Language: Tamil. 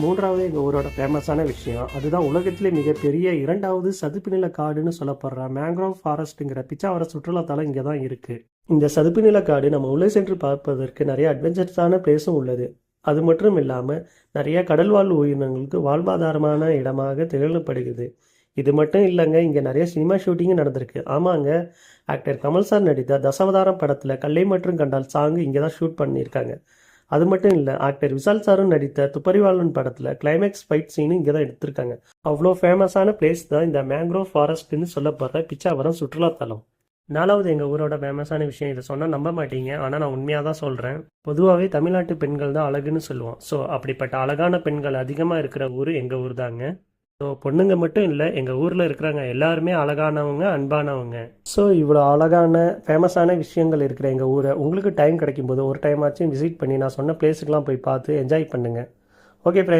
மூன்றாவது எங்கள் ஊரோட ஃபேமஸான விஷயம் அதுதான் உலகத்திலே மிகப்பெரிய இரண்டாவது சதுப்பு நில காடுன்னு சொல்லப்படுற மேங்க்ரோவ் ஃபாரஸ்ட்டுங்கிற பிச்சாவரம் சுற்றுலாத்தலம் இங்கே தான் இருக்குது. இந்த சதுப்பு நில காடு நம்ம உள்ளே சென்று பார்ப்பதற்கு நிறைய அட்வென்ச்சர்ஸான பிளேஸும் உள்ளது. அது மட்டும் இல்லாமல் நிறைய கடல்வாழ் உயிரினங்களுக்கு வாழ்வாதாரமான இடமாக திகழப்படுகிறது. இது மட்டும் இல்லைங்க, இங்கே நிறைய சினிமா ஷூட்டிங்கும் நடந்திருக்கு. ஆமாங்க, ஆக்டர் கமல் சார் நடித்த தசாவதாரம் படத்தில் கல்லை மற்றும் கண்டால் சாங் இங்கே தான் ஷூட் பண்ணியிருக்காங்க. அது மட்டும் இல்லை, ஆக்டர் விஷால் சாரும் நடித்த துப்பறிவாளன் படத்தில் கிளைமேக்ஸ் ஃபைட் சீனும் இங்கே தான் எடுத்திருக்காங்க. அவ்வளோ ஃபேமஸான பிளேஸ் தான் இந்த மேங்க்ரோவ் ஃபாரஸ்ட்னு சொல்லப்படுற பிச்சாவரம் சுற்றுலாத்தலம். நாலாவது எங்கள் ஊரோட ஃபேமஸான விஷயம், இதை சொன்னால் நம்ப மாட்டீங்க, ஆனால் நான் உண்மையாக தான் சொல்கிறேன். பொதுவாகவே தமிழ்நாட்டு பெண்கள் தான் அழகுன்னு சொல்லுவோம். ஸோ அப்படிப்பட்ட அழகான பெண்கள் அதிகமாக இருக்கிற ஊர் எங்கள் ஊர் தாங்க. ஸோ பொண்ணுங்க மட்டும் இல்லை, எங்கள் ஊரில் இருக்கிறவங்க எல்லாருமே அழகானவங்க, அன்பானவங்க. ஸோ இவ்வளோ அழகான ஃபேமஸான விஷயங்கள் இருக்கிற எங்கள் ஊரை உங்களுக்கு டைம் கிடைக்கும்போது ஒரு டைம் ஆச்சும் விசிட் பண்ணி நான் சொன்ன பிளேஸுக்கெலாம் போய் பார்த்து என்ஜாய் பண்ணுங்கள். Okay friends.